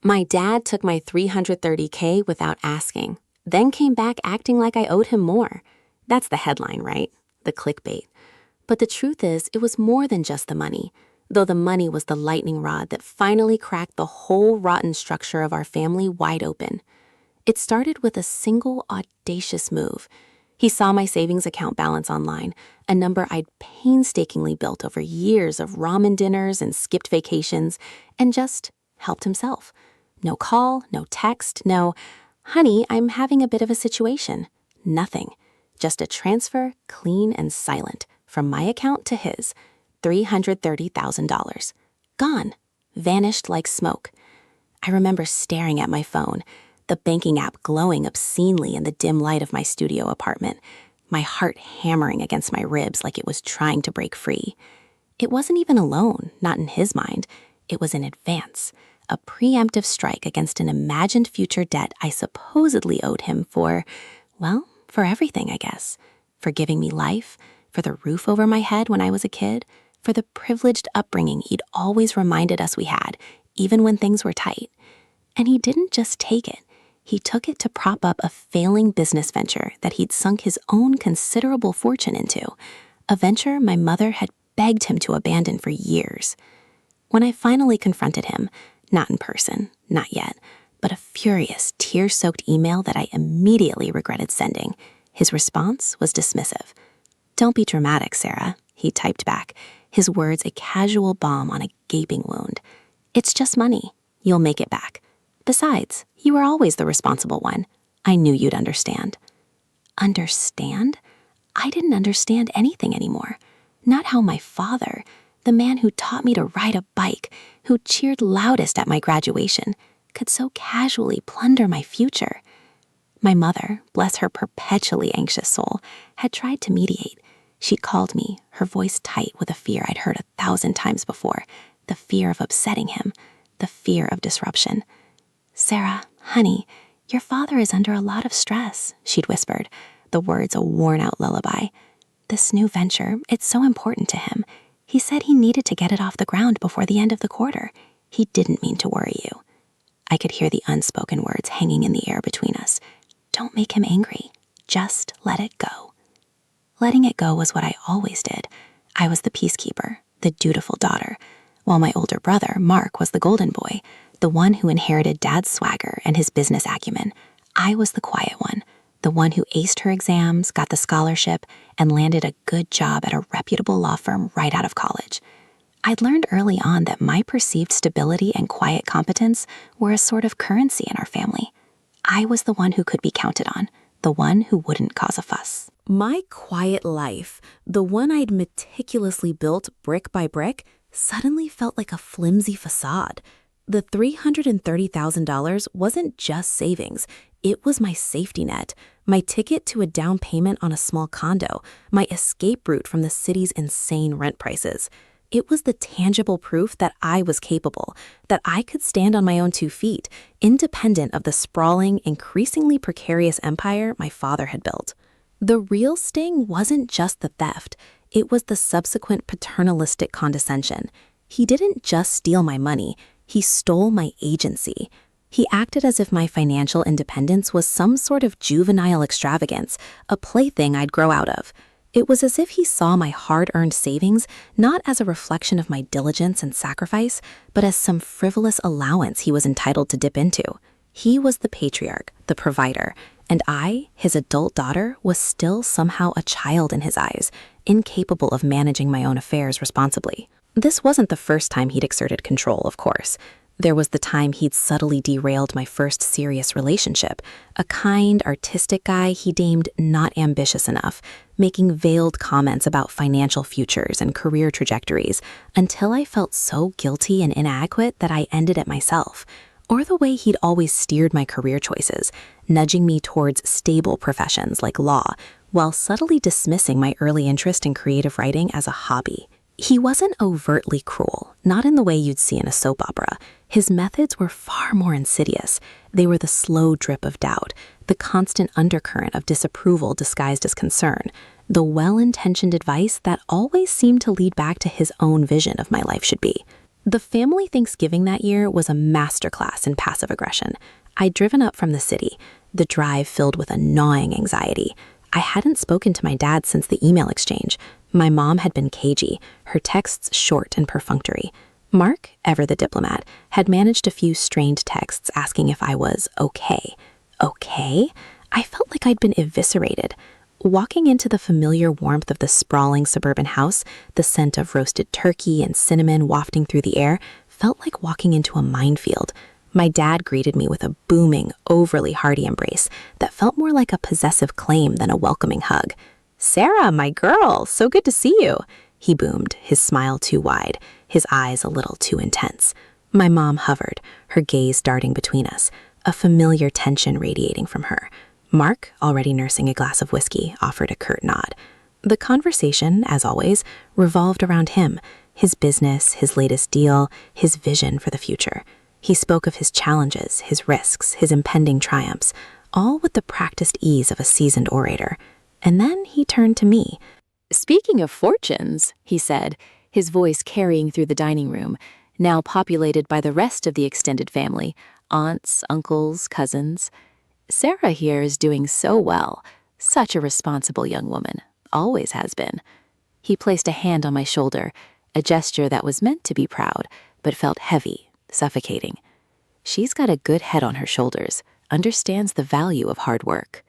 My dad took my $330K without asking, then came back acting like I owed him more. That's the headline, right? The clickbait. But the truth is, it was more than just the money, though the money was the lightning rod that finally cracked the whole rotten structure of our family wide open. It started with a single audacious move. He saw my savings account balance online, a number I'd painstakingly built over years of ramen dinners and skipped vacations, and just helped himself. No call, no text, no, "Honey, I'm having a bit of a situation." Nothing. Just a transfer, clean and silent, from my account to his. $330,000. Gone. Vanished like smoke. I remember staring at my phone, the banking app glowing obscenely in the dim light of my studio apartment, my heart hammering against my ribs like it was trying to break free. It wasn't even a loan, not in his mind. It was an advance, a preemptive strike against an imagined future debt I supposedly owed him for, well, for everything, I guess. For giving me life, for the roof over my head when I was a kid, for the privileged upbringing he'd always reminded us we had, even when things were tight. And he didn't just take it. He took it to prop up a failing business venture that he'd sunk his own considerable fortune into, a venture my mother had begged him to abandon for years. When I finally confronted him, not in person, not yet, but a furious, tear-soaked email that I immediately regretted sending, his response was dismissive. "Don't be dramatic, Sarah," he typed back, his words a casual balm on a gaping wound. "It's just money. You'll make it back. Besides, you were always the responsible one. I knew you'd understand." Understand? I didn't understand anything anymore. Not how my father, the man who taught me to ride a bike, who cheered loudest at my graduation, could so casually plunder my future. My mother, bless her perpetually anxious soul, had tried to mediate. She'd called me, her voice tight with a fear I'd heard 1,000 times before, the fear of upsetting him, the fear of disruption. "Sarah, honey, your father is under a lot of stress," she'd whispered, the words a worn-out lullaby. "This new venture, it's so important to him. He said he needed to get it off the ground before the end of the quarter. He didn't mean to worry you." I could hear the unspoken words hanging in the air between us. Don't make him angry. Just let it go. Letting it go was what I always did. I was the peacekeeper, the dutiful daughter, while my older brother, Mark, was the golden boy, the one who inherited Dad's swagger and his business acumen. I was the quiet one, the one who aced her exams, got the scholarship, and landed a good job at a reputable law firm right out of college. I'd learned early on that my perceived stability and quiet competence were a sort of currency in our family. I was the one who could be counted on, the one who wouldn't cause a fuss. My quiet life, the one I'd meticulously built brick by brick, suddenly felt like a flimsy facade. The $330,000 wasn't just savings. It was my safety net, my ticket to a down payment on a small condo, my escape route from the city's insane rent prices. It was the tangible proof that I was capable, that I could stand on my own 2 feet, independent of the sprawling, increasingly precarious empire my father had built. The real sting wasn't just the theft. It was the subsequent paternalistic condescension. He didn't just steal my money. He stole my agency. He acted as if my financial independence was some sort of juvenile extravagance, a plaything I'd grow out of. It was as if he saw my hard-earned savings not as a reflection of my diligence and sacrifice, but as some frivolous allowance he was entitled to dip into. He was the patriarch, the provider, and I, his adult daughter, was still somehow a child in his eyes, incapable of managing my own affairs responsibly. This wasn't the first time he'd exerted control, of course. There was the time he'd subtly derailed my first serious relationship, a kind, artistic guy he deemed not ambitious enough, making veiled comments about financial futures and career trajectories, until I felt so guilty and inadequate that I ended it myself. Or the way he'd always steered my career choices, nudging me towards stable professions like law, while subtly dismissing my early interest in creative writing as a hobby. He wasn't overtly cruel, not in the way you'd see in a soap opera. His methods were far more insidious. They were the slow drip of doubt, the constant undercurrent of disapproval disguised as concern, the well-intentioned advice that always seemed to lead back to his own vision of my life should be. The family Thanksgiving that year was a masterclass in passive aggression. I'd driven up from the city, the drive filled with a gnawing anxiety. I hadn't spoken to my dad since the email exchange. My mom had been cagey, her texts short and perfunctory. Mark, ever the diplomat, had managed a few strained texts asking if I was okay. Okay? I felt like I'd been eviscerated. Walking into the familiar warmth of the sprawling suburban house, the scent of roasted turkey and cinnamon wafting through the air, felt like walking into a minefield. My dad greeted me with a booming, overly hearty embrace that felt more like a possessive claim than a welcoming hug. "Sarah, my girl, so good to see you," he boomed, his smile too wide, his eyes a little too intense. My mom hovered, her gaze darting between us, a familiar tension radiating from her. Mark, already nursing a glass of whiskey, offered a curt nod. The conversation, as always, revolved around him, his business, his latest deal, his vision for the future. He spoke of his challenges, his risks, his impending triumphs, all with the practiced ease of a seasoned orator. And then he turned to me. "Speaking of fortunes," he said, his voice carrying through the dining room, now populated by the rest of the extended family, aunts, uncles, cousins. "Sarah here is doing so well. Such a responsible young woman. Always has been." He placed a hand on my shoulder, a gesture that was meant to be proud, but felt heavy, suffocating. "She's got a good head on her shoulders, understands the value of hard work."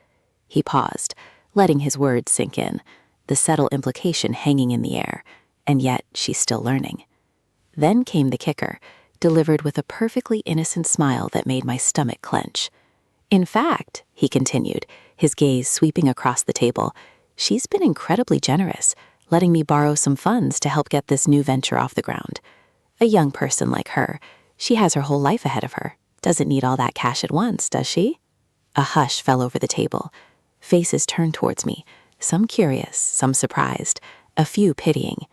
He paused, letting his words sink in, the subtle implication hanging in the air, and yet she's still learning. Then came the kicker, delivered with a perfectly innocent smile that made my stomach clench. "In fact," he continued, his gaze sweeping across the table, "she's been incredibly generous, letting me borrow some funds to help get this new venture off the ground. A young person like her, she has her whole life ahead of her. Doesn't need all that cash at once, does she?" A hush fell over the table. Faces turned towards me, some curious, some surprised, a few pitying.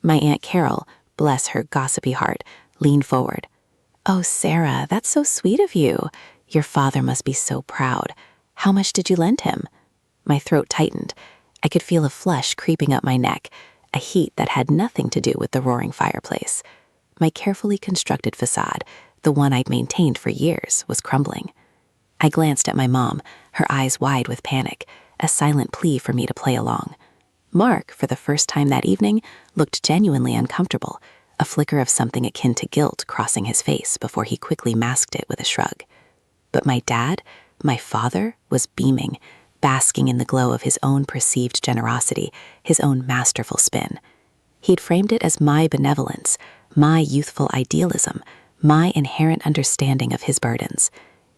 My Aunt Carol, bless her gossipy heart, leaned forward. "Oh, Sarah, that's so sweet of you. Your father must be so proud. How much did you lend him?" My throat tightened. I could feel a flush creeping up my neck, a heat that had nothing to do with the roaring fireplace. My carefully constructed facade, the one I'd maintained for years, was crumbling. I glanced at my mom, her eyes wide with panic, a silent plea for me to play along. Mark, for the first time that evening, looked genuinely uncomfortable, a flicker of something akin to guilt crossing his face before he quickly masked it with a shrug. But my dad, my father, was beaming, basking in the glow of his own perceived generosity, his own masterful spin. He'd framed it as my benevolence, my youthful idealism, my inherent understanding of his burdens.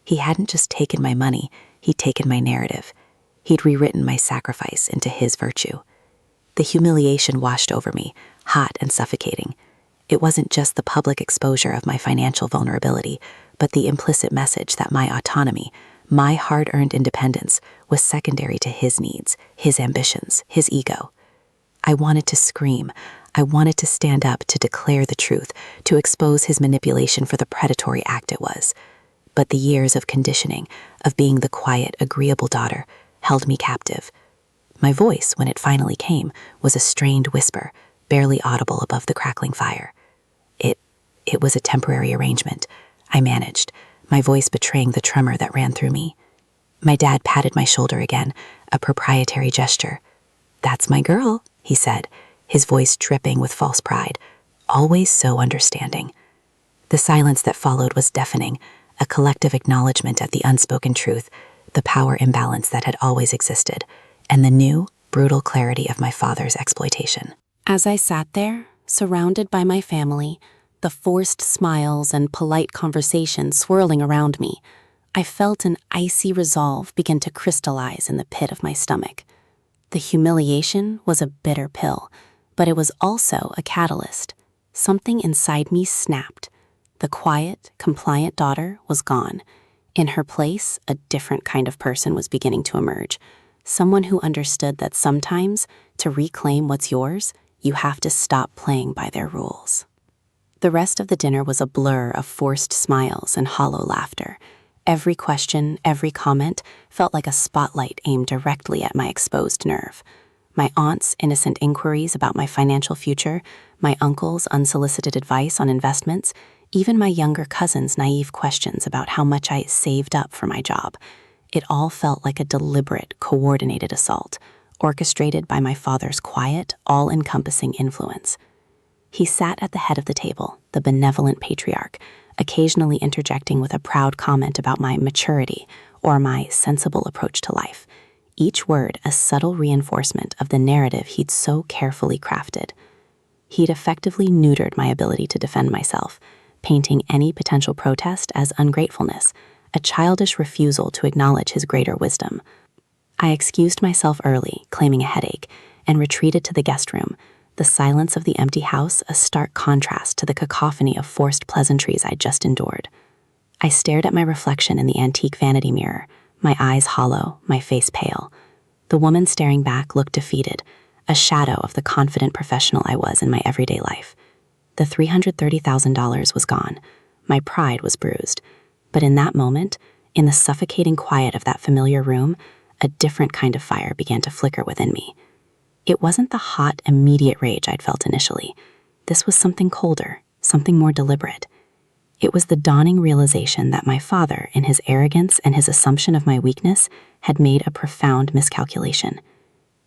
He hadn't just taken my money, he'd taken my narrative. He'd rewritten my sacrifice into his virtue. The humiliation washed over me, hot and suffocating. It wasn't just the public exposure of my financial vulnerability, but the implicit message that my autonomy, my hard-earned independence, was secondary to his needs, his ambitions, his ego. I wanted to scream. I wanted to stand up to declare the truth, to expose his manipulation for the predatory act it was. But the years of conditioning, of being the quiet, agreeable daughter, held me captive. My voice, when it finally came, was a strained whisper, barely audible above the crackling fire. It was a temporary arrangement. I managed, my voice betraying the tremor that ran through me. My dad patted my shoulder again, a proprietary gesture. "That's my girl," he said, his voice dripping with false pride, always so understanding. The silence that followed was deafening, a collective acknowledgement of the unspoken truth, the power imbalance that had always existed, and the new, brutal clarity of my father's exploitation. As I sat there, surrounded by my family, the forced smiles and polite conversation swirling around me, I felt an icy resolve begin to crystallize in the pit of my stomach. The humiliation was a bitter pill, but it was also a catalyst. Something inside me snapped. The quiet, compliant daughter was gone. In her place, a different kind of person was beginning to emerge. Someone who understood that sometimes, to reclaim what's yours, you have to stop playing by their rules. The rest of the dinner was a blur of forced smiles and hollow laughter. Every question, every comment felt like a spotlight aimed directly at my exposed nerve. My aunt's innocent inquiries about my financial future, my uncle's unsolicited advice on investments, even my younger cousin's naive questions about how much I saved up for my job. It all felt like a deliberate, coordinated assault, orchestrated by my father's quiet, all-encompassing influence. He sat at the head of the table, the benevolent patriarch, occasionally interjecting with a proud comment about my maturity or my sensible approach to life, each word a subtle reinforcement of the narrative he'd so carefully crafted. He'd effectively neutered my ability to defend myself, painting any potential protest as ungratefulness, a childish refusal to acknowledge his greater wisdom. I excused myself early, claiming a headache, and retreated to the guest room, the silence of the empty house a stark contrast to the cacophony of forced pleasantries I'd just endured. I stared at my reflection in the antique vanity mirror, my eyes hollow, my face pale. The woman staring back looked defeated, a shadow of the confident professional I was in my everyday life. The $330,000 was gone. My pride was bruised. But in that moment, in the suffocating quiet of that familiar room, a different kind of fire began to flicker within me. It wasn't the hot, immediate rage I'd felt initially. This was something colder, something more deliberate. It was the dawning realization that my father, in his arrogance and his assumption of my weakness, had made a profound miscalculation.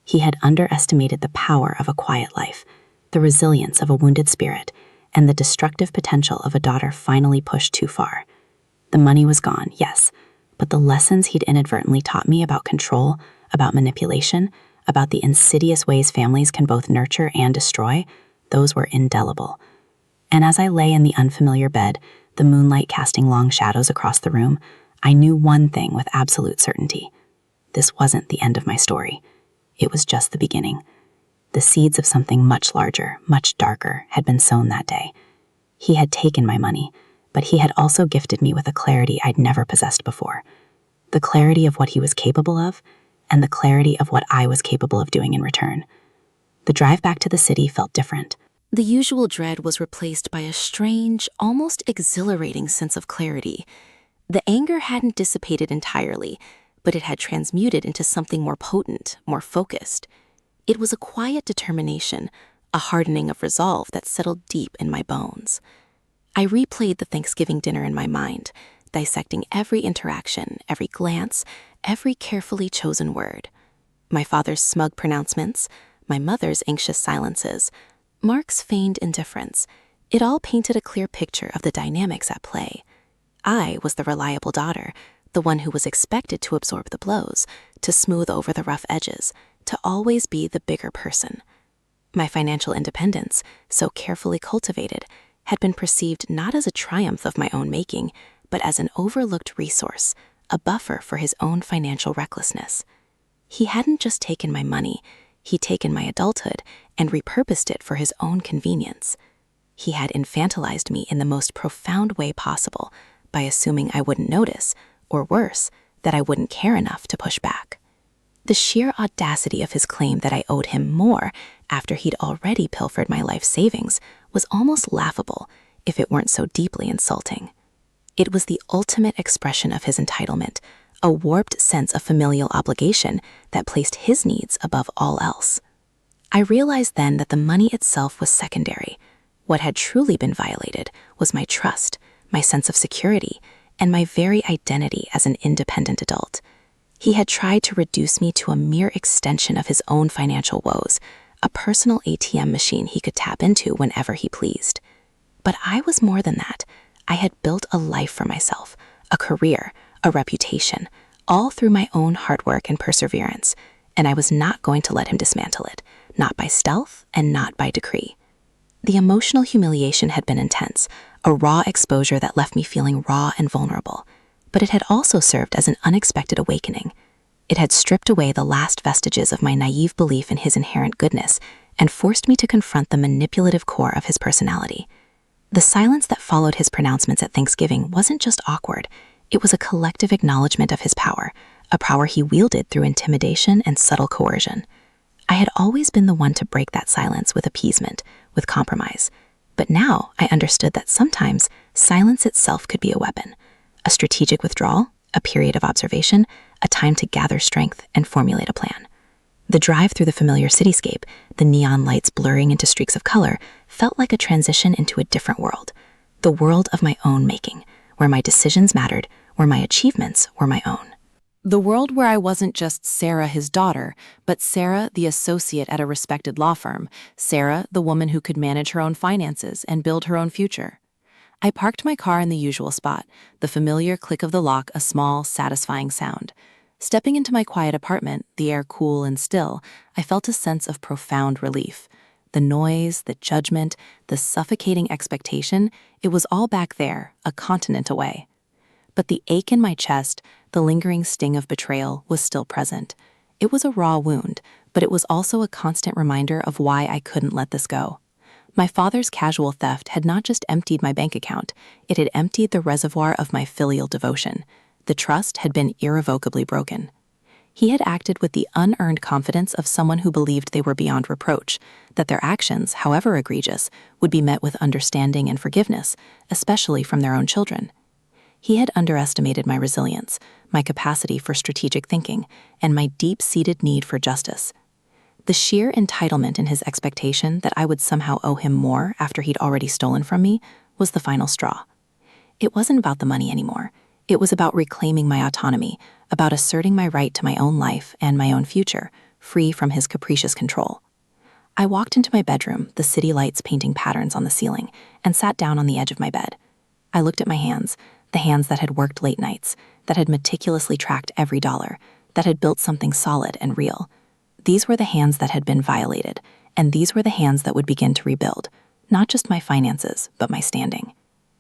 He had underestimated the power of a quiet life, the resilience of a wounded spirit, and the destructive potential of a daughter finally pushed too far. The money was gone, yes, but the lessons he'd inadvertently taught me about control, about manipulation, about the insidious ways families can both nurture and destroy, those were indelible. And as I lay in the unfamiliar bed, the moonlight casting long shadows across the room, I knew one thing with absolute certainty. This wasn't the end of my story. It was just the beginning. The seeds of something much larger, much darker, had been sown that day. He had taken my money, but he had also gifted me with a clarity I'd never possessed before. The clarity of what he was capable of, and the clarity of what I was capable of doing in return. The drive back to the city felt different. The usual dread was replaced by a strange, almost exhilarating sense of clarity. The anger hadn't dissipated entirely, but it had transmuted into something more potent, more focused. It was a quiet determination, a hardening of resolve that settled deep in my bones. I replayed the Thanksgiving dinner in my mind, dissecting every interaction, every glance, every carefully chosen word. My father's smug pronouncements, my mother's anxious silences, Mark's feigned indifference. It all painted a clear picture of the dynamics at play. I was the reliable daughter, the one who was expected to absorb the blows, to smooth over the rough edges, to always be the bigger person. My financial independence, so carefully cultivated, had been perceived not as a triumph of my own making, but as an overlooked resource, a buffer for his own financial recklessness. He hadn't just taken my money, he'd taken my adulthood and repurposed it for his own convenience. He had infantilized me in the most profound way possible by assuming I wouldn't notice, or worse, that I wouldn't care enough to push back. The sheer audacity of his claim that I owed him more after he'd already pilfered my life savings was almost laughable if it weren't so deeply insulting. It was the ultimate expression of his entitlement, a warped sense of familial obligation that placed his needs above all else. I realized then that the money itself was secondary. What had truly been violated was my trust, my sense of security, and my very identity as an independent adult. He had tried to reduce me to a mere extension of his own financial woes, a personal ATM machine he could tap into whenever he pleased. But I was more than that. I had built a life for myself, a career, a reputation, all through my own hard work and perseverance, and I was not going to let him dismantle it, not by stealth and not by decree. The emotional humiliation had been intense, a raw exposure that left me feeling raw and vulnerable, but it had also served as an unexpected awakening. It had stripped away the last vestiges of my naive belief in his inherent goodness and forced me to confront the manipulative core of his personality. The silence that followed his pronouncements at Thanksgiving wasn't just awkward, it was a collective acknowledgement of his power, a power he wielded through intimidation and subtle coercion. I had always been the one to break that silence with appeasement, with compromise. But now I understood that sometimes silence itself could be a weapon, a strategic withdrawal, a period of observation, a time to gather strength and formulate a plan. The drive through the familiar cityscape, the neon lights blurring into streaks of color, felt like a transition into a different world. The world of my own making, where my decisions mattered, where my achievements were my own. The world where I wasn't just Sarah, his daughter, but Sarah, the associate at a respected law firm, Sarah, the woman who could manage her own finances and build her own future. I parked my car in the usual spot, the familiar click of the lock a small, satisfying sound. Stepping into my quiet apartment, the air cool and still, I felt a sense of profound relief. The noise, the judgment, the suffocating expectation, it was all back there, a continent away. But the ache in my chest, the lingering sting of betrayal, was still present. It was a raw wound, but it was also a constant reminder of why I couldn't let this go. My father's casual theft had not just emptied my bank account, it had emptied the reservoir of my filial devotion. The trust had been irrevocably broken. He had acted with the unearned confidence of someone who believed they were beyond reproach, that their actions, however egregious, would be met with understanding and forgiveness, especially from their own children. He had underestimated my resilience, my capacity for strategic thinking, and my deep-seated need for justice. The sheer entitlement in his expectation that I would somehow owe him more after he'd already stolen from me was the final straw. It wasn't about the money anymore. It was about reclaiming my autonomy, about asserting my right to my own life and my own future, free from his capricious control. I walked into my bedroom, the city lights painting patterns on the ceiling, and sat down on the edge of my bed. I looked at my hands, the hands that had worked late nights, that had meticulously tracked every dollar, that had built something solid and real. These were the hands that had been violated, and these were the hands that would begin to rebuild, not just my finances, but my standing.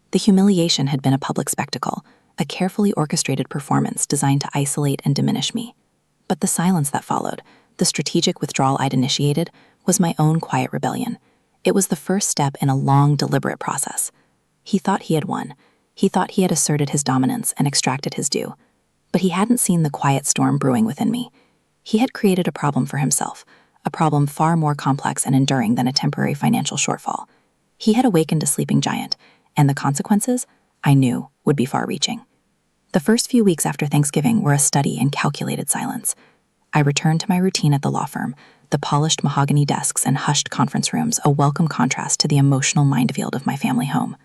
The humiliation had been a public spectacle, a carefully orchestrated performance designed to isolate and diminish me. But the silence that followed, the strategic withdrawal I'd initiated, was my own quiet rebellion. It was the first step in a long, deliberate process. He thought he had won. He thought he had asserted his dominance and extracted his due. But he hadn't seen the quiet storm brewing within me. He had created a problem for himself, a problem far more complex and enduring than a temporary financial shortfall. He had awakened a sleeping giant, and the consequences, I knew, would be far-reaching. The first few weeks after Thanksgiving were a study in calculated silence. I returned to my routine at the law firm, the polished mahogany desks and hushed conference rooms, a welcome contrast to the emotional minefield of my family home.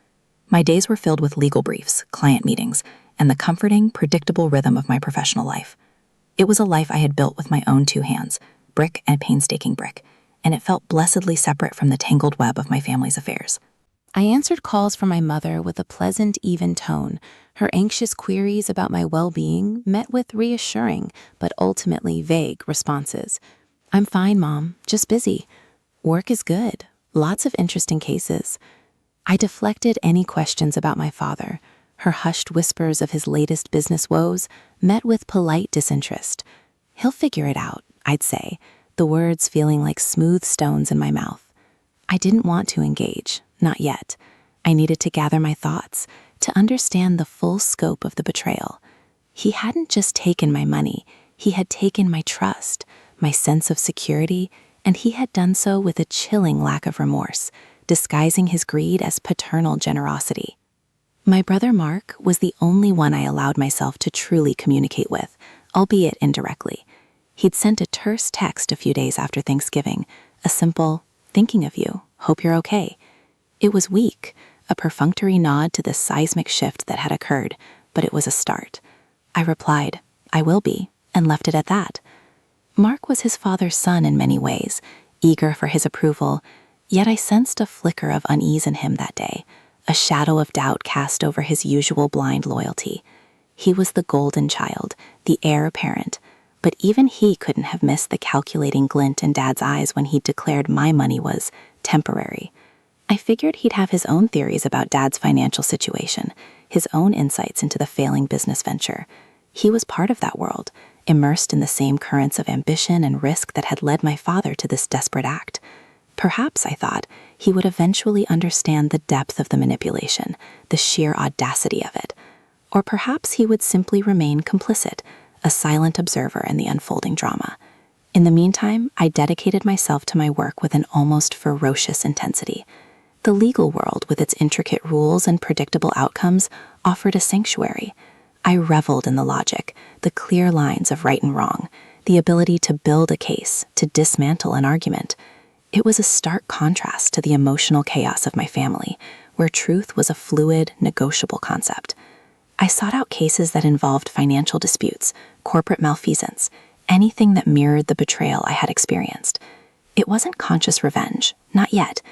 My days were filled with legal briefs, client meetings, and the comforting, predictable rhythm of my professional life. It was a life I had built with my own two hands, brick and painstaking brick, and it felt blessedly separate from the tangled web of my family's affairs. I answered calls from my mother with a pleasant, even tone. Her anxious queries about my well-being met with reassuring, but ultimately vague responses. "I'm fine, Mom, just busy. Work is good. Lots of interesting cases." I deflected any questions about my father. Her hushed whispers of his latest business woes met with polite disinterest. "He'll figure it out," I'd say, the words feeling like smooth stones in my mouth. I didn't want to engage, not yet. I needed to gather my thoughts, to understand the full scope of the betrayal. He hadn't just taken my money, he had taken my trust, my sense of security, and he had done so with a chilling lack of remorse, disguising his greed as paternal generosity. My brother Mark was the only one I allowed myself to truly communicate with, albeit indirectly. He'd sent a terse text a few days after Thanksgiving, a simple, "Thinking of you, hope you're okay." It was weak, a perfunctory nod to the seismic shift that had occurred, but it was a start. I replied, "I will be," and left it at that. Mark was his father's son in many ways, eager for his approval, yet I sensed a flicker of unease in him that day, a shadow of doubt cast over his usual blind loyalty. He was the golden child, the heir apparent, but even he couldn't have missed the calculating glint in Dad's eyes when he declared my money was temporary. I figured he'd have his own theories about Dad's financial situation, his own insights into the failing business venture. He was part of that world, immersed in the same currents of ambition and risk that had led my father to this desperate act. Perhaps, I thought, he would eventually understand the depth of the manipulation, the sheer audacity of it. Or perhaps he would simply remain complicit, a silent observer in the unfolding drama. In the meantime, I dedicated myself to my work with an almost ferocious intensity. The legal world, with its intricate rules and predictable outcomes, offered a sanctuary. I reveled in the logic, the clear lines of right and wrong, the ability to build a case, to dismantle an argument. It was a stark contrast to the emotional chaos of my family, where truth was a fluid, negotiable concept. I sought out cases that involved financial disputes, corporate malfeasance, anything that mirrored the betrayal I had experienced. It wasn't conscious revenge, not yet.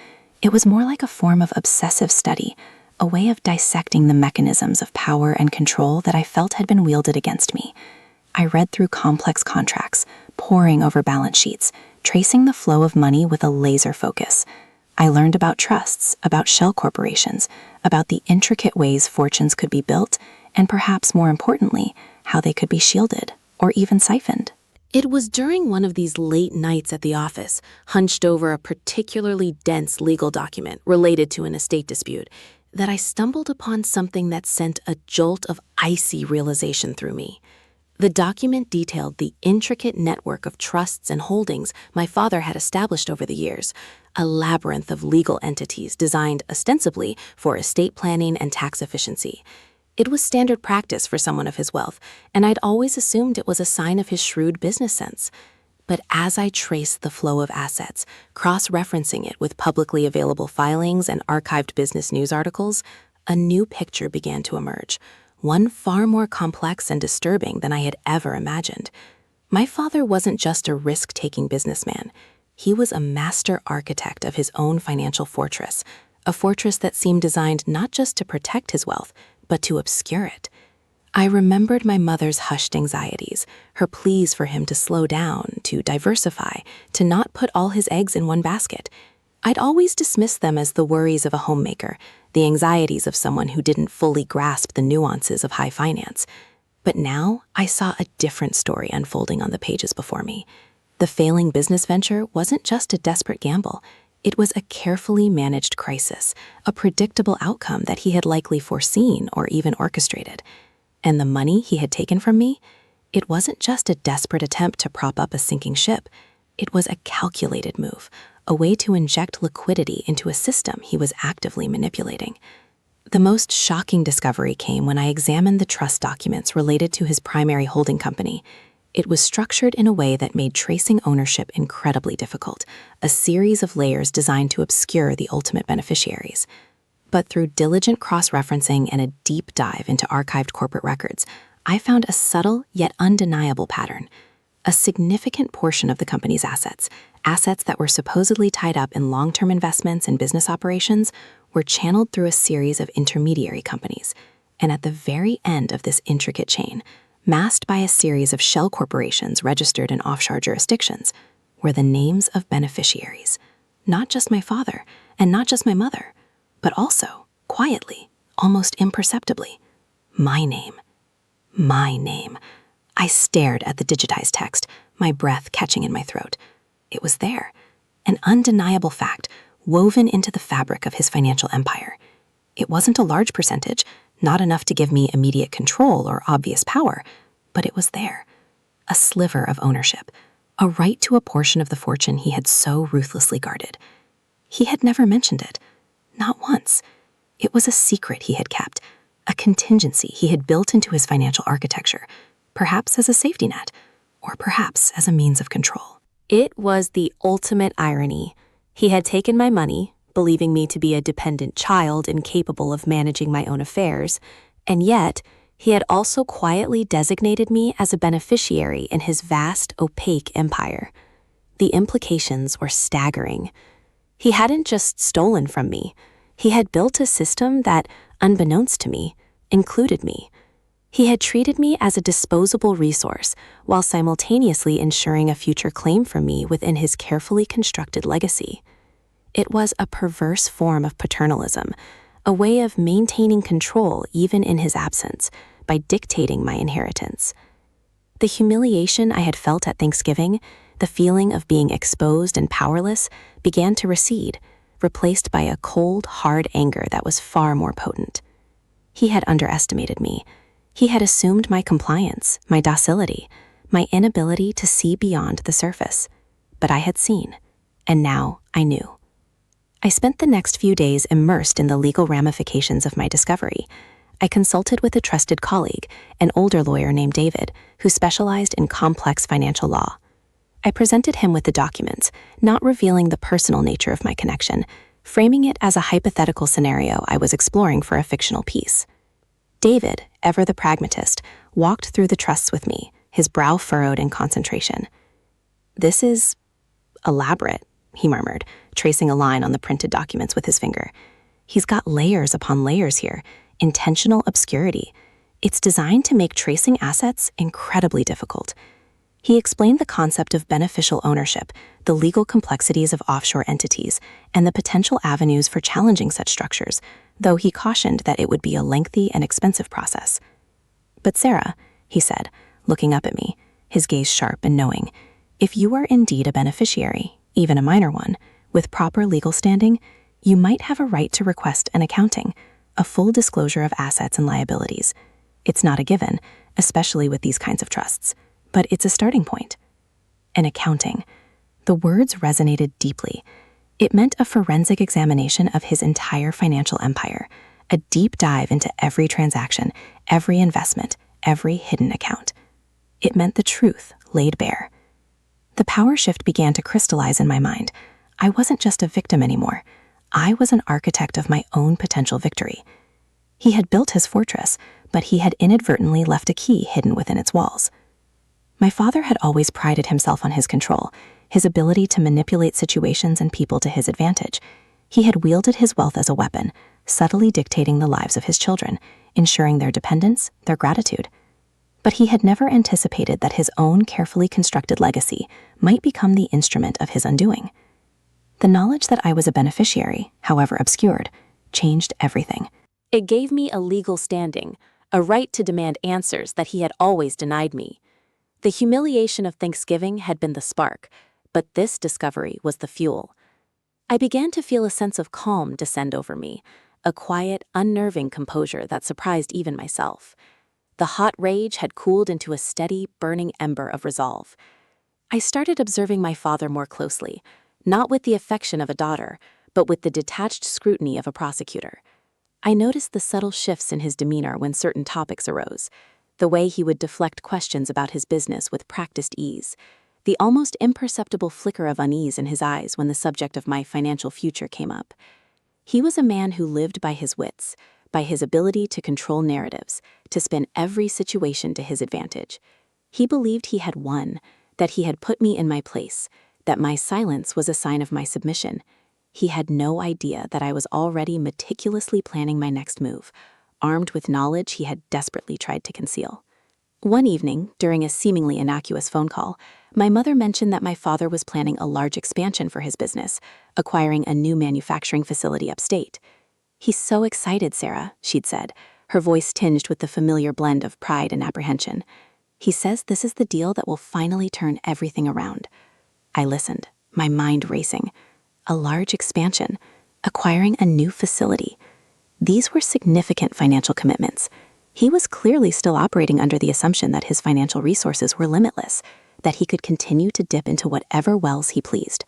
It was more like a form of obsessive study, a way of dissecting the mechanisms of power and control that I felt had been wielded against me. I read through complex contracts, poring over balance sheets, tracing the flow of money with a laser focus. I learned about trusts, about shell corporations, about the intricate ways fortunes could be built, and perhaps more importantly, how they could be shielded or even siphoned. It was during one of these late nights at the office, hunched over a particularly dense legal document related to an estate dispute, that I stumbled upon something that sent a jolt of icy realization through me. The document detailed the intricate network of trusts and holdings my father had established over the years, a labyrinth of legal entities designed ostensibly for estate planning and tax efficiency. It was standard practice for someone of his wealth, and I'd always assumed it was a sign of his shrewd business sense. But as I traced the flow of assets, cross-referencing it with publicly available filings and archived business news articles, a new picture began to emerge, one far more complex and disturbing than I had ever imagined. My father wasn't just a risk-taking businessman. He was a master architect of his own financial fortress, a fortress that seemed designed not just to protect his wealth, but to obscure it. I remembered my mother's hushed anxieties, her pleas for him to slow down, to diversify, to not put all his eggs in one basket. I'd always dismissed them as the worries of a homemaker, the anxieties of someone who didn't fully grasp the nuances of high finance. But now I saw a different story unfolding on the pages before me. The failing business venture wasn't just a desperate gamble. It was a carefully managed crisis, a predictable outcome that he had likely foreseen or even orchestrated. And the money he had taken from me, it wasn't just a desperate attempt to prop up a sinking ship. It was a calculated move, a way to inject liquidity into a system he was actively manipulating. The most shocking discovery came when I examined the trust documents related to his primary holding company. It was structured in a way that made tracing ownership incredibly difficult, a series of layers designed to obscure the ultimate beneficiaries. But through diligent cross-referencing and a deep dive into archived corporate records, I found a subtle yet undeniable pattern. A significant portion of the company's assets that were supposedly tied up in long-term investments and business operations, were channeled through a series of intermediary companies. And at the very end of this intricate chain, masked by a series of shell corporations registered in offshore jurisdictions, were the names of beneficiaries. Not just my father, and not just my mother, but also, quietly, almost imperceptibly, my name. My name. I stared at the digitized text, my breath catching in my throat. It was there, an undeniable fact woven into the fabric of his financial empire. It wasn't a large percentage, not enough to give me immediate control or obvious power, but it was there. A sliver of ownership, a right to a portion of the fortune he had so ruthlessly guarded. He had never mentioned it, not once. It was a secret he had kept, a contingency he had built into his financial architecture, perhaps as a safety net, or perhaps as a means of control. It was the ultimate irony. He had taken my money, believing me to be a dependent child incapable of managing my own affairs, and yet he had also quietly designated me as a beneficiary in his vast, opaque empire. The implications were staggering. He hadn't just stolen from me. He had built a system that, unbeknownst to me, included me. He had treated me as a disposable resource while simultaneously ensuring a future claim for me within his carefully constructed legacy. It was a perverse form of paternalism, a way of maintaining control even in his absence by dictating my inheritance. The humiliation I had felt at Thanksgiving, the feeling of being exposed and powerless, began to recede, replaced by a cold, hard anger that was far more potent. He had underestimated me. He had assumed my compliance, my docility, my inability to see beyond the surface. But I had seen, and now I knew. I spent the next few days immersed in the legal ramifications of my discovery. I consulted with a trusted colleague, an older lawyer named David, who specialized in complex financial law. I presented him with the documents, not revealing the personal nature of my connection, framing it as a hypothetical scenario I was exploring for a fictional piece. David, ever the pragmatist, walked through the trusts with me, his brow furrowed in concentration. "This is elaborate," he murmured, tracing a line on the printed documents with his finger. "He's got layers upon layers here, intentional obscurity. It's designed to make tracing assets incredibly difficult." He explained the concept of beneficial ownership, the legal complexities of offshore entities, and the potential avenues for challenging such structures, though he cautioned that it would be a lengthy and expensive process. "But Sarah," he said, looking up at me, his gaze sharp and knowing, "if you are indeed a beneficiary, even a minor one, with proper legal standing, you might have a right to request an accounting, a full disclosure of assets and liabilities. It's not a given, especially with these kinds of trusts, but it's a starting point." An accounting. The words resonated deeply. It meant a forensic examination of his entire financial empire, a deep dive into every transaction, every investment, every hidden account. It meant the truth laid bare. The power shift began to crystallize in my mind. I wasn't just a victim anymore. I was an architect of my own potential victory. He had built his fortress, but he had inadvertently left a key hidden within its walls. My father had always prided himself on his control, his ability to manipulate situations and people to his advantage. He had wielded his wealth as a weapon, subtly dictating the lives of his children, ensuring their dependence, their gratitude. But he had never anticipated that his own carefully constructed legacy might become the instrument of his undoing. The knowledge that I was a beneficiary, however obscured, changed everything. It gave me a legal standing, a right to demand answers that he had always denied me. The humiliation of Thanksgiving had been the spark, but this discovery was the fuel. I began to feel a sense of calm descend over me, a quiet, unnerving composure that surprised even myself. The hot rage had cooled into a steady, burning ember of resolve. I started observing my father more closely, not with the affection of a daughter, but with the detached scrutiny of a prosecutor. I noticed the subtle shifts in his demeanor when certain topics arose, the way he would deflect questions about his business with practiced ease, the almost imperceptible flicker of unease in his eyes when the subject of my financial future came up. He was a man who lived by his wits, by his ability to control narratives, to spin every situation to his advantage. He believed he had won, that he had put me in my place, that my silence was a sign of my submission. He had no idea that I was already meticulously planning my next move, armed with knowledge he had desperately tried to conceal. One evening, during a seemingly innocuous phone call, my mother mentioned that my father was planning a large expansion for his business, acquiring a new manufacturing facility upstate. "He's so excited, Sarah," she'd said, her voice tinged with the familiar blend of pride and apprehension. "He says this is the deal that will finally turn everything around." I listened, my mind racing. A large expansion, acquiring a new facility. These were significant financial commitments. He was clearly still operating under the assumption that his financial resources were limitless, that he could continue to dip into whatever wells he pleased.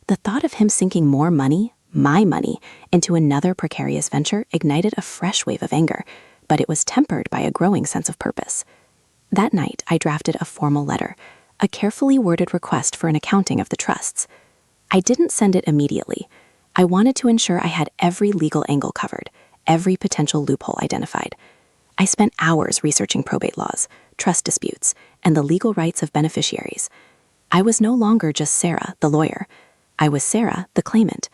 The thought of him sinking more money, my money, into another precarious venture ignited a fresh wave of anger, but it was tempered by a growing sense of purpose. That night, I drafted a formal letter, a carefully worded request for an accounting of the trusts. I didn't send it immediately. I wanted to ensure I had every legal angle covered, every potential loophole identified. I spent hours researching probate laws, trust disputes, and the legal rights of beneficiaries. I was no longer just Sarah, the lawyer. I was Sarah, the claimant,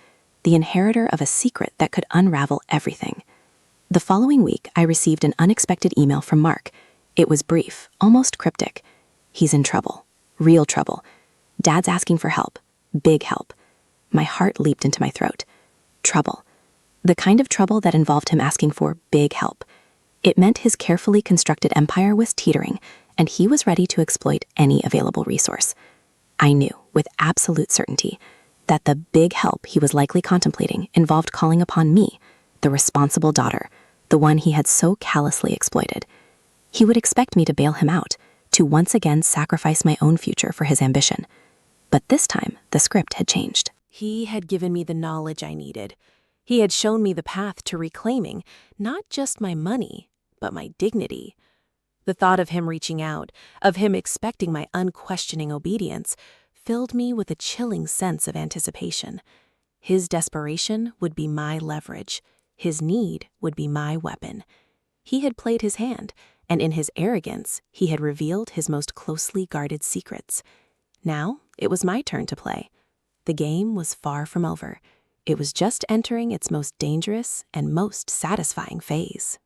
the inheritor of a secret that could unravel everything. The following week, I received an unexpected email from Mark. It was brief, almost cryptic. "He's in trouble. Real trouble. Dad's asking for help. Big help." My heart leaped into my throat. Trouble. The kind of trouble that involved him asking for big help. It meant his carefully constructed empire was teetering, and he was ready to exploit any available resource. I knew, with absolute certainty, that the big help he was likely contemplating involved calling upon me, the responsible daughter, the one he had so callously exploited. He would expect me to bail him out, to once again sacrifice my own future for his ambition. But this time, the script had changed. He had given me the knowledge I needed. He had shown me the path to reclaiming not just my money, but my dignity. The thought of him reaching out, of him expecting my unquestioning obedience, filled me with a chilling sense of anticipation. His desperation would be my leverage. His need would be my weapon. He had played his hand, and in his arrogance, he had revealed his most closely guarded secrets. Now, it was my turn to play. The game was far from over. It was just entering its most dangerous and most satisfying phase.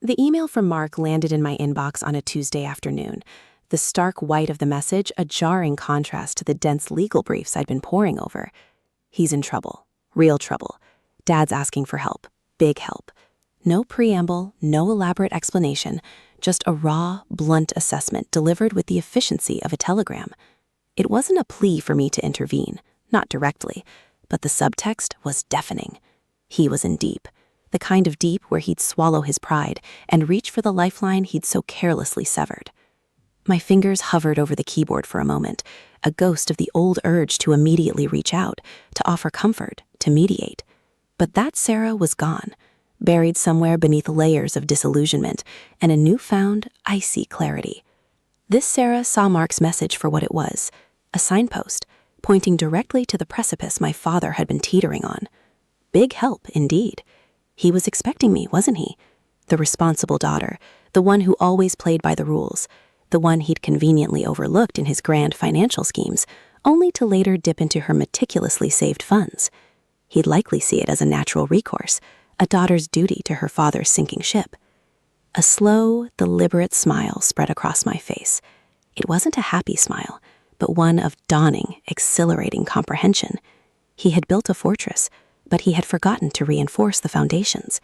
The email from Mark landed in my inbox on a Tuesday afternoon, the stark white of the message a jarring contrast to the dense legal briefs I'd been poring over. He's in trouble. Real trouble. Dad's asking for help. Big help. No preamble, no elaborate explanation, just a raw, blunt assessment delivered with the efficiency of a telegram. It wasn't a plea for me to intervene, not directly, but the subtext was deafening. He was in deep, the kind of deep where he'd swallow his pride and reach for the lifeline he'd so carelessly severed. My fingers hovered over the keyboard for a moment, a ghost of the old urge to immediately reach out, to offer comfort, to mediate. But that Sarah was gone, buried somewhere beneath layers of disillusionment and a newfound, icy clarity. This Sarah saw Mark's message for what it was, a signpost, pointing directly to the precipice my father had been teetering on. Big help, indeed. He was expecting me, wasn't he? The responsible daughter, the one who always played by the rules, the one he'd conveniently overlooked in his grand financial schemes, only to later dip into her meticulously saved funds. He'd likely see it as a natural recourse, a daughter's duty to her father's sinking ship. A slow, deliberate smile spread across my face. It wasn't a happy smile, but one of dawning, exhilarating comprehension. He had built a fortress, but he had forgotten to reinforce the foundations.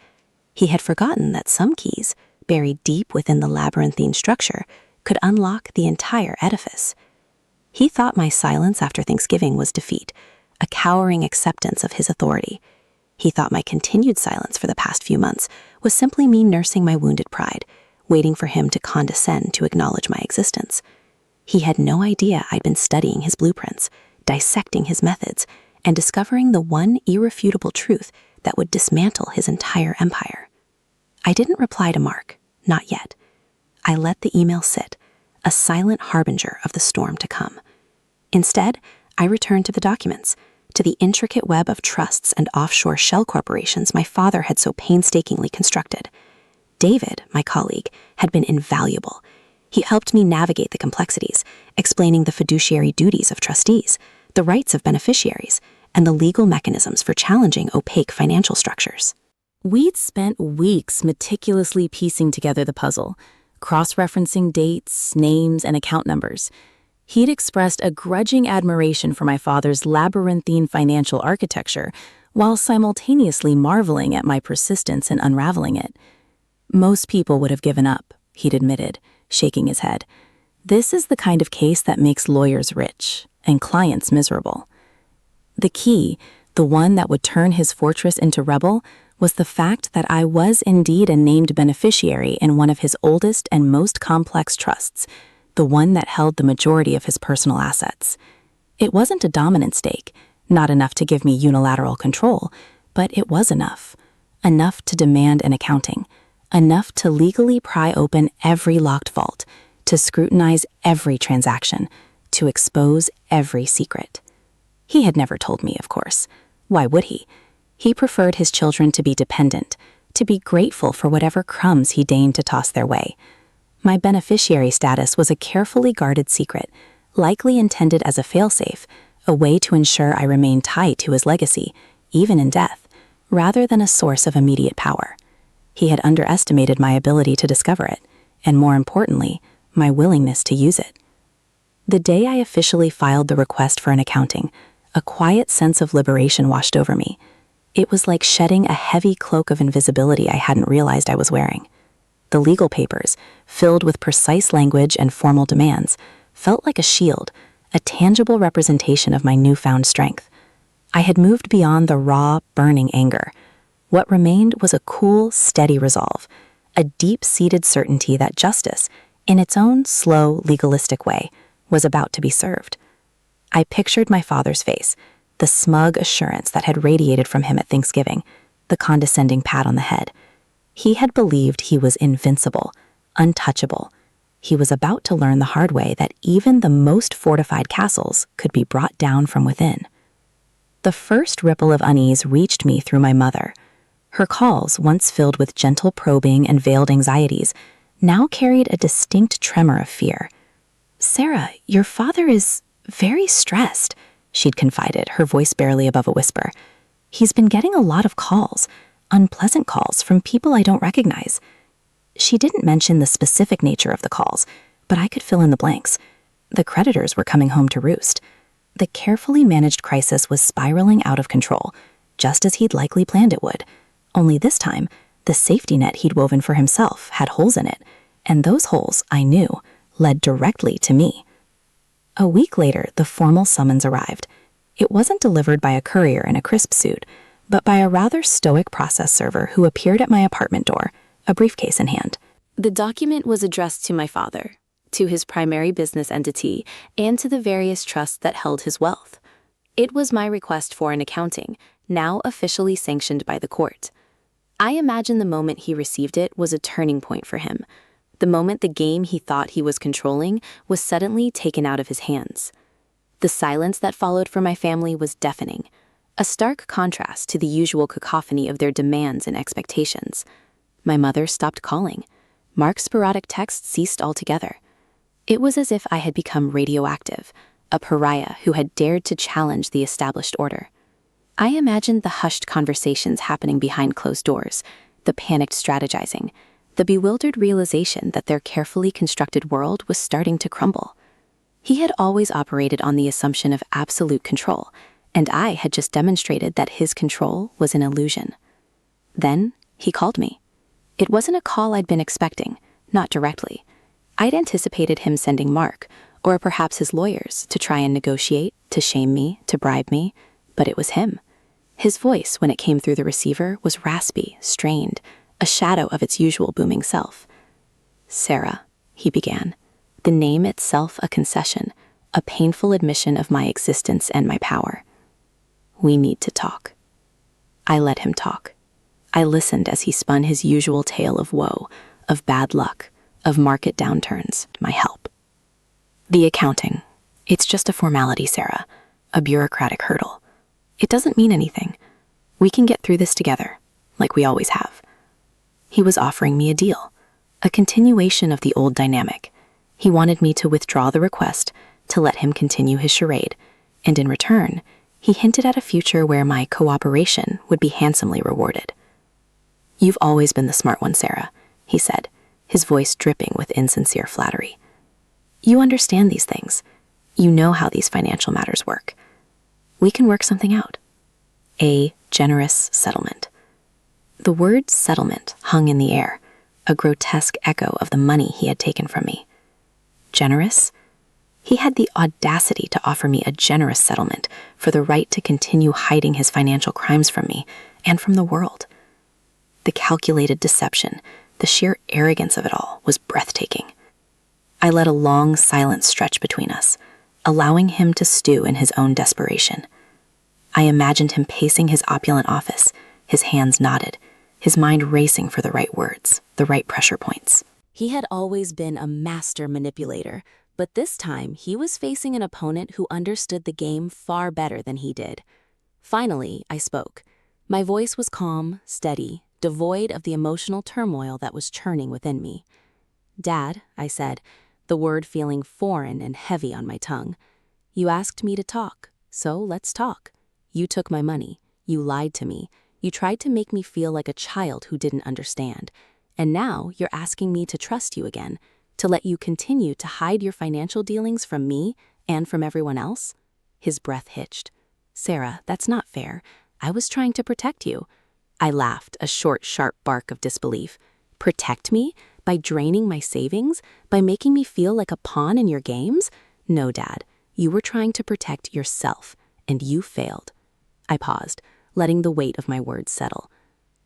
He had forgotten that some keys, buried deep within the labyrinthine structure, could unlock the entire edifice. He thought my silence after Thanksgiving was defeat, a cowering acceptance of his authority. He thought my continued silence for the past few months was simply me nursing my wounded pride, waiting for him to condescend to acknowledge my existence. He had no idea I'd been studying his blueprints, dissecting his methods, and discovering the one irrefutable truth that would dismantle his entire empire. I didn't reply to Mark, not yet. I let the email sit, a silent harbinger of the storm to come. Instead, I returned to the documents, to the intricate web of trusts and offshore shell corporations my father had so painstakingly constructed. David, my colleague, had been invaluable. He helped me navigate the complexities, explaining the fiduciary duties of trustees, the rights of beneficiaries, and the legal mechanisms for challenging opaque financial structures. We'd spent weeks meticulously piecing together the puzzle, cross-referencing dates, names, and account numbers. He'd expressed a grudging admiration for my father's labyrinthine financial architecture, while simultaneously marveling at my persistence in unraveling it. Most people would have given up, he'd admitted, shaking his head. This is the kind of case that makes lawyers rich and clients miserable. The key, the one that would turn his fortress into rubble, was the fact that I was indeed a named beneficiary in one of his oldest and most complex trusts, the one that held the majority of his personal assets. It wasn't a dominant stake, not enough to give me unilateral control, but it was enough. Enough to demand an accounting, enough to legally pry open every locked vault, to scrutinize every transaction, to expose every secret. He had never told me, of course. Why would he? He preferred his children to be dependent, to be grateful for whatever crumbs he deigned to toss their way. My beneficiary status was a carefully guarded secret, likely intended as a failsafe, a way to ensure I remained tied to his legacy, even in death, rather than a source of immediate power. He had underestimated my ability to discover it, and more importantly, my willingness to use it. The day I officially filed the request for an accounting, a quiet sense of liberation washed over me. It was like shedding a heavy cloak of invisibility I hadn't realized I was wearing. The legal papers, filled with precise language and formal demands, felt like a shield, a tangible representation of my newfound strength. I had moved beyond the raw, burning anger. What remained was a cool, steady resolve, a deep-seated certainty that justice, in its own slow, legalistic way, was about to be served. I pictured my father's face, the smug assurance that had radiated from him at Thanksgiving, the condescending pat on the head. He had believed he was invincible, untouchable. He was about to learn the hard way that even the most fortified castles could be brought down from within. The first ripple of unease reached me through my mother. Her calls, once filled with gentle probing and veiled anxieties, now carried a distinct tremor of fear. "Sarah, your father is very stressed," she'd confided, her voice barely above a whisper. "He's been getting a lot of calls, unpleasant calls from people I don't recognize." She didn't mention the specific nature of the calls, but I could fill in the blanks. The creditors were coming home to roost. The carefully managed crisis was spiraling out of control, just as he'd likely planned it would. Only this time, the safety net he'd woven for himself had holes in it, and those holes, I knew, led directly to me. A week later, the formal summons arrived. It wasn't delivered by a courier in a crisp suit, but by a rather stoic process server who appeared at my apartment door, a briefcase in hand. The document was addressed to my father, to his primary business entity, and to the various trusts that held his wealth. It was my request for an accounting, now officially sanctioned by the court. I imagine the moment he received it was a turning point for him. The moment the game he thought he was controlling was suddenly taken out of his hands. The silence that followed for my family was deafening, a stark contrast to the usual cacophony of their demands and expectations. My mother stopped calling. Mark's sporadic texts ceased altogether. It was as if I had become radioactive, a pariah who had dared to challenge the established order. I imagined the hushed conversations happening behind closed doors, the panicked strategizing, the bewildered realization that their carefully constructed world was starting to crumble. He had always operated on the assumption of absolute control, and I had just demonstrated that his control was an illusion. Then he called me. It wasn't a call I'd been expecting, not directly. I'd anticipated him sending Mark, or perhaps his lawyers, to try and negotiate, to shame me, to bribe me, but it was him. His voice, when it came through the receiver, was raspy, strained, a shadow of its usual booming self. "Sarah," he began, the name itself a concession, a painful admission of my existence and my power. "We need to talk." I let him talk. I listened as he spun his usual tale of woe, of bad luck, of market downturns, my help. "The accounting. It's just a formality, Sarah, a bureaucratic hurdle. It doesn't mean anything. We can get through this together, like we always have." He was offering me a deal, a continuation of the old dynamic. He wanted me to withdraw the request, to let him continue his charade, and in return, he hinted at a future where my cooperation would be handsomely rewarded. "You've always been the smart one, Sarah," he said, his voice dripping with insincere flattery. "You understand these things. You know how these financial matters work. We can work something out. A generous settlement." The word settlement hung in the air, a grotesque echo of the money he had taken from me. Generous? He had the audacity to offer me a generous settlement for the right to continue hiding his financial crimes from me and from the world. The calculated deception, the sheer arrogance of it all was breathtaking. I let a long silence stretch between us, allowing him to stew in his own desperation. I imagined him pacing his opulent office, his hands knotted, his mind racing for the right words, the right pressure points. He had always been a master manipulator, but this time he was facing an opponent who understood the game far better than he did. Finally, I spoke. My voice was calm, steady, devoid of the emotional turmoil that was churning within me. "Dad," I said, the word feeling foreign and heavy on my tongue, "you asked me to talk, so let's talk. You took my money. You lied to me. You tried to make me feel like a child who didn't understand. And now you're asking me to trust you again, to let you continue to hide your financial dealings from me and from everyone else?" His breath hitched. "Sarah, that's not fair. I was trying to protect you." I laughed, a short, sharp bark of disbelief. "Protect me? By draining my savings? By making me feel like a pawn in your games? No, Dad. You were trying to protect yourself, and you failed." I paused, letting the weight of my words settle.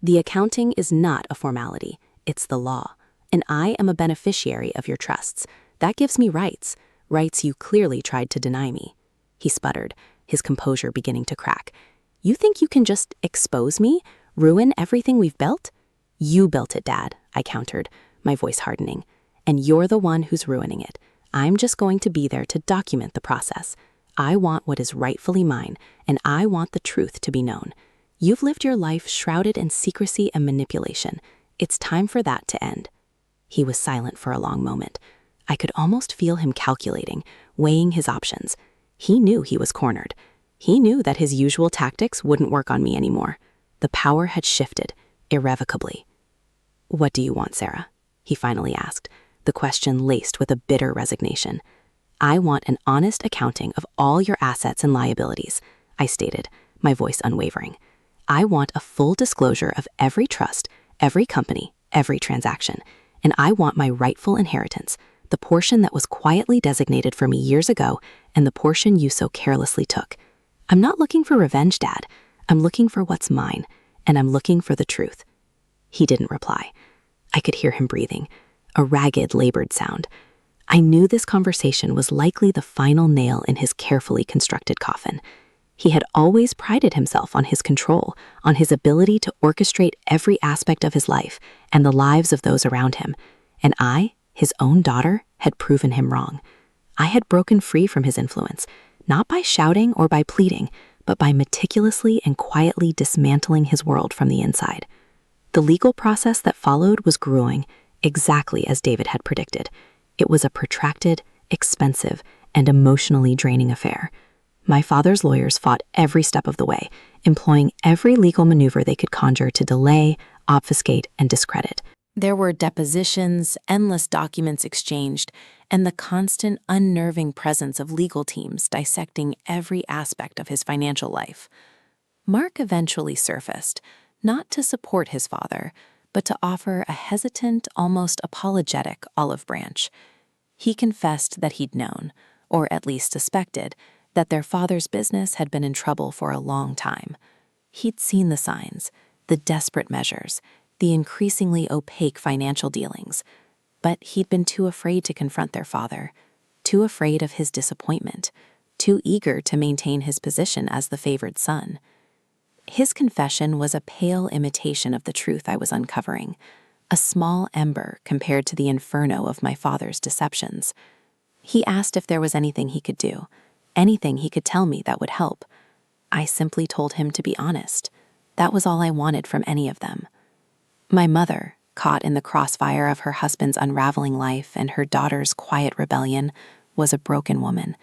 "The accounting is not a formality. It's the law. And I am a beneficiary of your trusts. That gives me rights, rights you clearly tried to deny me." He sputtered, his composure beginning to crack. "You think you can just expose me? Ruin everything we've built?" You built it, Dad, I countered, my voice hardening. And you're the one who's ruining it. I'm just going to be there to document the process. I want what is rightfully mine, and I want the truth to be known. You've lived your life shrouded in secrecy and manipulation. It's time for that to end. He was silent for a long moment. I could almost feel him calculating, weighing his options. He knew he was cornered. He knew that his usual tactics wouldn't work on me anymore. The power had shifted, irrevocably. "What do you want, Sarah?" he finally asked, the question laced with a bitter resignation. "I want an honest accounting of all your assets and liabilities," I stated, my voice unwavering. "I want a full disclosure of every trust, every company, every transaction, and I want my rightful inheritance, the portion that was quietly designated for me years ago and the portion you so carelessly took. I'm not looking for revenge, Dad. I'm looking for what's mine, and I'm looking for the truth." He didn't reply. I could hear him breathing, a ragged, labored sound. I knew this conversation was likely the final nail in his carefully constructed coffin. He had always prided himself on his control, on his ability to orchestrate every aspect of his life and the lives of those around him. And I, his own daughter, had proven him wrong. I had broken free from his influence, not by shouting or by pleading, but by meticulously and quietly dismantling his world from the inside. The legal process that followed was grueling, exactly as David had predicted. It was a protracted, expensive, and emotionally draining affair. My father's lawyers fought every step of the way, employing every legal maneuver they could conjure to delay, obfuscate, and discredit. There were depositions, endless documents exchanged, and the constant, unnerving presence of legal teams dissecting every aspect of his financial life. Mark eventually surfaced, not to support his father, but to offer a hesitant, almost apologetic olive branch. He confessed that he'd known, or at least suspected, that their father's business had been in trouble for a long time. He'd seen the signs, the desperate measures, the increasingly opaque financial dealings, but he'd been too afraid to confront their father, too afraid of his disappointment, too eager to maintain his position as the favored son. His confession was a pale imitation of the truth I was uncovering, a small ember compared to the inferno of my father's deceptions. He asked if there was anything he could do, anything he could tell me that would help. I simply told him to be honest. That was all I wanted from any of them. My mother, caught in the crossfire of her husband's unraveling life and her daughter's quiet rebellion, was a broken woman.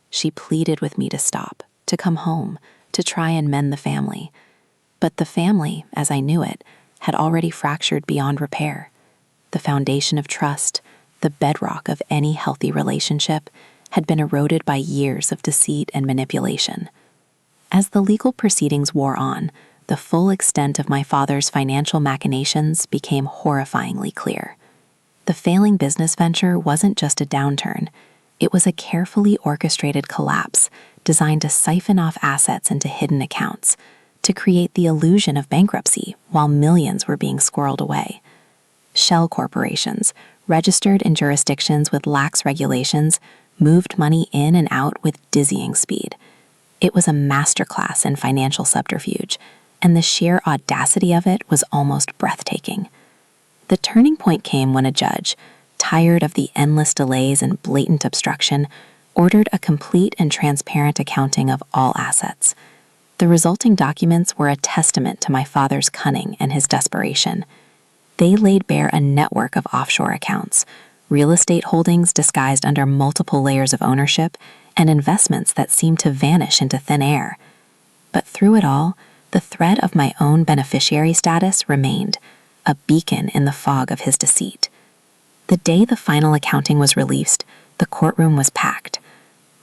She pleaded with me to stop, to come home, to try and mend the family. But the family, as I knew it, had already fractured beyond repair. The foundation of trust, the bedrock of any healthy relationship, had been eroded by years of deceit and manipulation. As the legal proceedings wore on, the full extent of my father's financial machinations became horrifyingly clear. The failing business venture wasn't just a downturn. It was a carefully orchestrated collapse designed to siphon off assets into hidden accounts, to create the illusion of bankruptcy while millions were being squirreled away. Shell corporations, registered in jurisdictions with lax regulations, moved money in and out with dizzying speed. It was a masterclass in financial subterfuge, and the sheer audacity of it was almost breathtaking. The turning point came when a judge, tired of the endless delays and blatant obstruction, ordered a complete and transparent accounting of all assets. The resulting documents were a testament to my father's cunning and his desperation. They laid bare a network of offshore accounts, real estate holdings disguised under multiple layers of ownership, and investments that seemed to vanish into thin air. But through it all, the thread of my own beneficiary status remained, a beacon in the fog of his deceit. The day the final accounting was released, the courtroom was packed.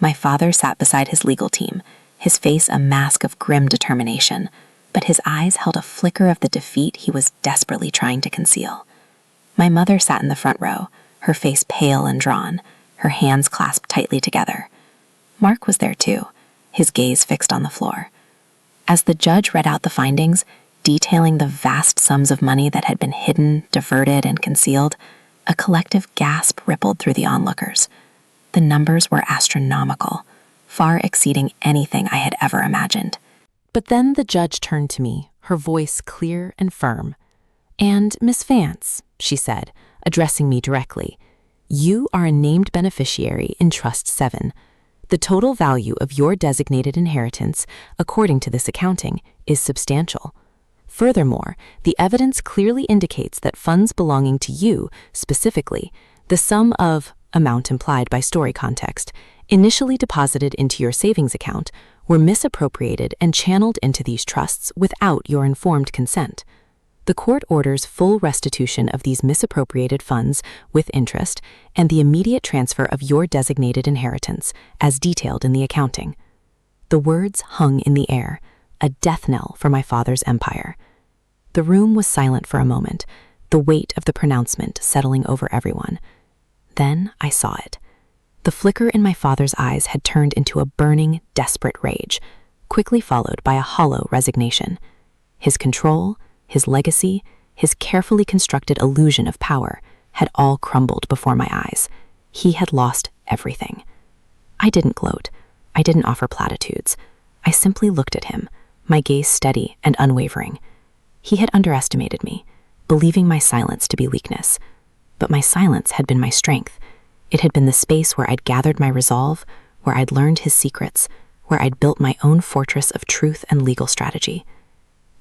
My father sat beside his legal team, his face a mask of grim determination, but his eyes held a flicker of the defeat he was desperately trying to conceal. My mother sat in the front row, her face pale and drawn, her hands clasped tightly together. Mark was there too, his gaze fixed on the floor. As the judge read out the findings, detailing the vast sums of money that had been hidden, diverted, and concealed, a collective gasp rippled through the onlookers. The numbers were astronomical, far exceeding anything I had ever imagined. But then the judge turned to me, her voice clear and firm. "And Miss Vance," she said, addressing me directly, "you are a named beneficiary in Trust 7. The total value of your designated inheritance, according to this accounting, is substantial. Furthermore, the evidence clearly indicates that funds belonging to you, specifically, the sum of amount implied by story context, initially deposited into your savings account, were misappropriated and channeled into these trusts without your informed consent. The court orders full restitution of these misappropriated funds with interest and the immediate transfer of your designated inheritance, as detailed in the accounting." The words hung in the air, a death knell for my father's empire. The room was silent for a moment, the weight of the pronouncement settling over everyone. Then I saw it. The flicker in my father's eyes had turned into a burning, desperate rage, quickly followed by a hollow resignation. His control, his legacy, his carefully constructed illusion of power had all crumbled before my eyes. He had lost everything. I didn't gloat. I didn't offer platitudes. I simply looked at him, my gaze steady and unwavering. He had underestimated me, believing my silence to be weakness. But my silence had been my strength. It had been the space where I'd gathered my resolve, where I'd learned his secrets, where I'd built my own fortress of truth and legal strategy.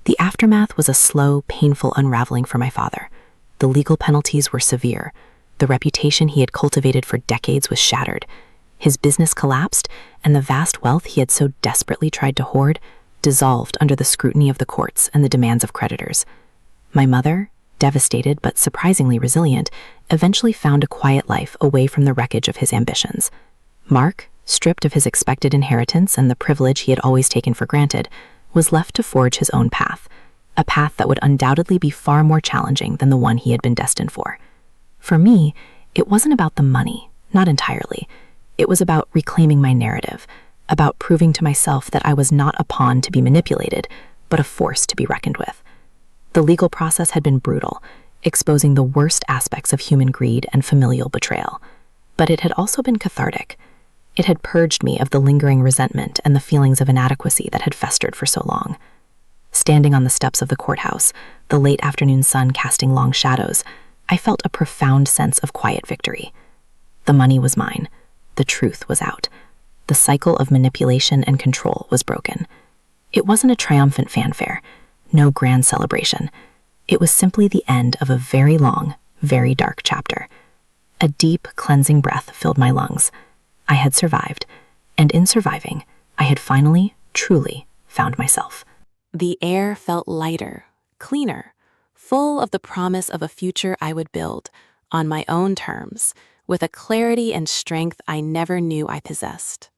The aftermath was a slow, painful unraveling for my father. The legal penalties were severe. The reputation he had cultivated for decades was shattered. His business collapsed, and the vast wealth he had so desperately tried to hoard dissolved under the scrutiny of the courts and the demands of creditors. My mother, devastated but surprisingly resilient, eventually found a quiet life away from the wreckage of his ambitions. Mark, stripped of his expected inheritance and the privilege he had always taken for granted, was left to forge his own path, a path that would undoubtedly be far more challenging than the one he had been destined for. For me, it wasn't about the money, not entirely. It was about reclaiming my narrative, about proving to myself that I was not a pawn to be manipulated, but a force to be reckoned with. The legal process had been brutal, exposing the worst aspects of human greed and familial betrayal. But it had also been cathartic. It had purged me of the lingering resentment and the feelings of inadequacy that had festered for so long. Standing on the steps of the courthouse, the late afternoon sun casting long shadows, I felt a profound sense of quiet victory. The money was mine. The truth was out. The cycle of manipulation and control was broken. It wasn't a triumphant fanfare, no grand celebration. It was simply the end of a very long, very dark chapter. A deep, cleansing breath filled my lungs. I had survived, and in surviving, I had finally, truly found myself. The air felt lighter, cleaner, full of the promise of a future I would build, on my own terms, with a clarity and strength I never knew I possessed.